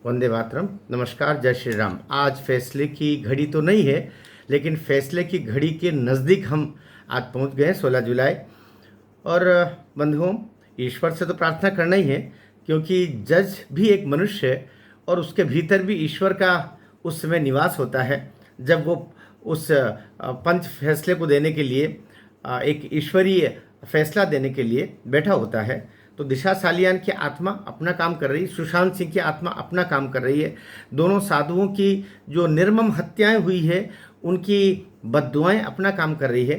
वंदे मातरम। नमस्कार, जय श्री राम। आज फैसले की घड़ी तो नहीं है, लेकिन फैसले की घड़ी के नज़दीक हम आज पहुंच गए हैं, 16 जुलाई। और बंधुओं, ईश्वर से तो प्रार्थना करना ही है, क्योंकि जज भी एक मनुष्य है और उसके भीतर भी ईश्वर का उस समय निवास होता है जब वो उस पंच फैसले को देने के लिए, एक ईश्वरीय फैसला देने के लिए बैठा होता है। तो दिशा सालियान की आत्मा अपना काम कर रही है, सुशांत सिंह की आत्मा अपना काम कर रही है। दोनों साधुओं की जो निर्मम हत्याएं हुई है, उनकी बद्दुआएं अपना काम कर रही है।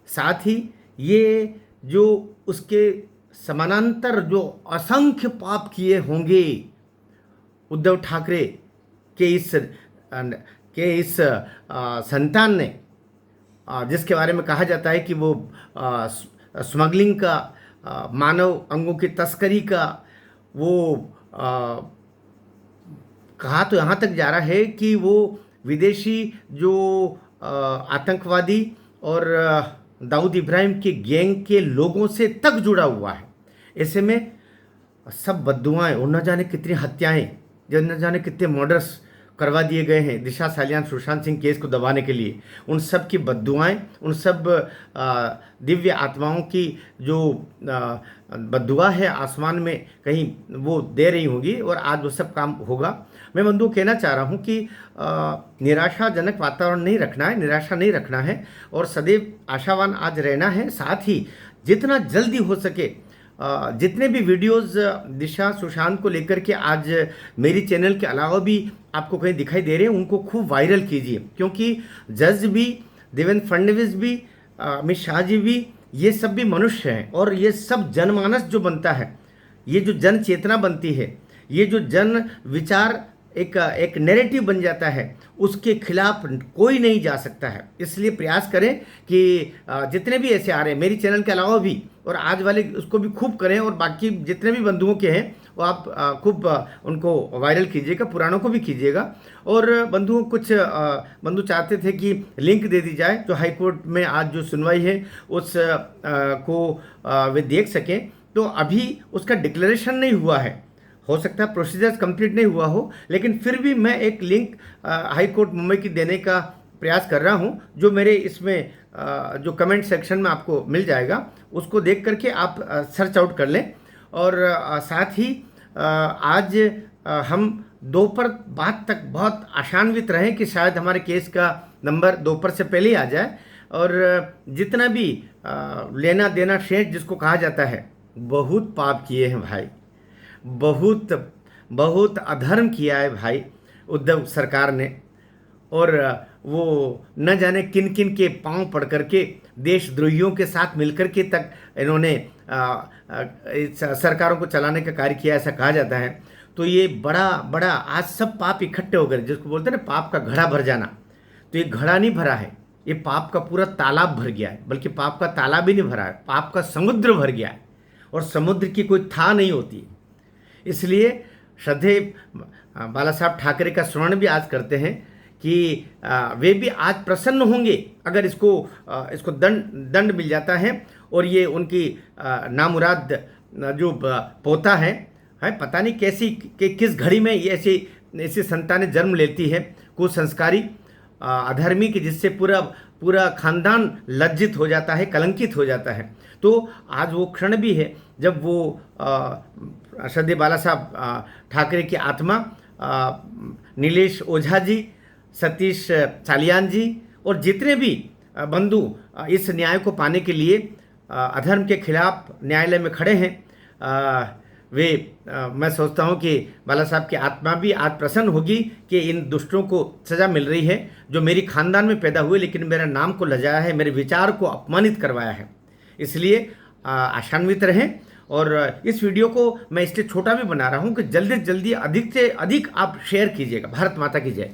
साथ ही ये जो उसके समानांतर जो असंख्य पाप किए होंगे उद्धव ठाकरे के इस संतान ने, जिसके बारे में कहा जाता है कि वो स्मगलिंग का, मानव अंगों की तस्करी का, वो कहा तो यहाँ तक जा रहा है कि वो विदेशी जो आतंकवादी और दाऊद इब्राहिम के गैंग के लोगों से तक जुड़ा हुआ है। ऐसे में सब बद्दुआएं और न जाने कितनी हत्याएं, जो न जाने कितने मर्डर्स करवा दिए गए हैं दिशा सालियान सुशांत सिंह केस को दबाने के लिए, उन सब की बद्दुआएं, उन सब दिव्य आत्माओं की जो बद्दुआ है आसमान में कहीं वो दे रही होंगी और आज वो सब काम होगा। मैं बंधु कहना चाह रहा हूँ कि निराशाजनक वातावरण नहीं रखना है, निराशा नहीं रखना है और सदैव आशावान आज रहना है। साथ ही जितना जल्दी हो सके जितने भी वीडियोस दिशा सुशांत को लेकर के आज मेरी चैनल के अलावा भी आपको कहीं दिखाई दे रहे हैं, उनको खूब वायरल कीजिए, क्योंकि जज भी, देवेंद्र फडणवीस भी, अमित शाह जी भी, ये सब भी मनुष्य हैं और ये सब जनमानस जो बनता है, ये जो जन चेतना बनती है, ये जो जन विचार एक नैरेटिव बन जाता है, उसके खिलाफ कोई नहीं जा सकता है। इसलिए प्रयास करें कि जितने भी ऐसे आ रहे हैं मेरी चैनल के अलावा भी, और आज वाले उसको भी खूब करें, और बाकी जितने भी बंधुओं के हैं वो आप खूब उनको वायरल कीजिएगा, पुरानों को भी कीजिएगा। और बंधुओं, कुछ बंधु चाहते थे कि लिंक दे दी जाए, जो हाई कोर्ट में आज जो सुनवाई है उस को वे देख सकें। तो अभी उसका डिक्लेरेशन नहीं हुआ है, हो सकता है प्रोसीजर्स कंप्लीट नहीं हुआ हो, लेकिन फिर भी मैं एक लिंक हाई कोर्ट मुंबई की देने का प्रयास कर रहा हूं, जो मेरे इसमें जो कमेंट सेक्शन में आपको मिल जाएगा, उसको देख करके आप सर्च आउट कर लें। और साथ ही आज हम दोपहर बाद तक बहुत आशान्वित रहें कि शायद हमारे केस का नंबर दोपहर से पहले ही आ जाए, और जितना भी लेना देना शेष जिसको कहा जाता है, बहुत पाप किए हैं भाई, बहुत बहुत अधर्म किया है भाई उद्धव सरकार ने, और वो न जाने किन किन के पांव पड़ करके देशद्रोहियों के साथ मिलकर के तक इन्होंने सरकारों को चलाने का कार्य किया, ऐसा कहा जाता है। तो ये बड़ा बड़ा आज सब पाप इकट्ठे हो गए, जिसको बोलते हैं ना पाप का घड़ा भर जाना। तो ये घड़ा नहीं भरा है, ये पाप का पूरा तालाब भर गया है, बल्कि पाप का तालाब ही नहीं भरा है, पाप का समुद्र भर गया है, और समुद्र की कोई था नहीं होती। इसलिए श्रद्धेय बाला साहब ठाकरे का स्मरण भी आज करते हैं कि वे भी आज प्रसन्न होंगे अगर इसको दंड मिल जाता है, और ये उनकी नामुराद जो पोता है, पता नहीं कैसी किस घड़ी में ये ऐसी संतानें जन्म लेती है, कुसंस्कारी अधर्मी की, जिससे पूरा खानदान लज्जित हो जाता है, कलंकित हो जाता है। तो आज वो क्षण भी है जब वो श्रद्धेय बाला साहब ठाकरे की आत्मा, नीलेश ओझा जी, सतीश सालियान जी और जितने भी बंधु इस न्याय को पाने के लिए अधर्म के खिलाफ न्यायालय में खड़े हैं, मैं सोचता हूं कि बाला साहब की आत्मा भी आज प्रसन्न होगी कि इन दुष्टों को सज़ा मिल रही है, जो मेरी खानदान में पैदा हुए लेकिन मेरा नाम को लजाया है, मेरे विचार को अपमानित करवाया है। इसलिए आशान्वित रहें, और इस वीडियो को मैं इसलिए छोटा भी बना रहा हूं कि जल्दी से जल्दी अधिक से अधिक आप शेयर कीजिएगा। भारत माता की जय।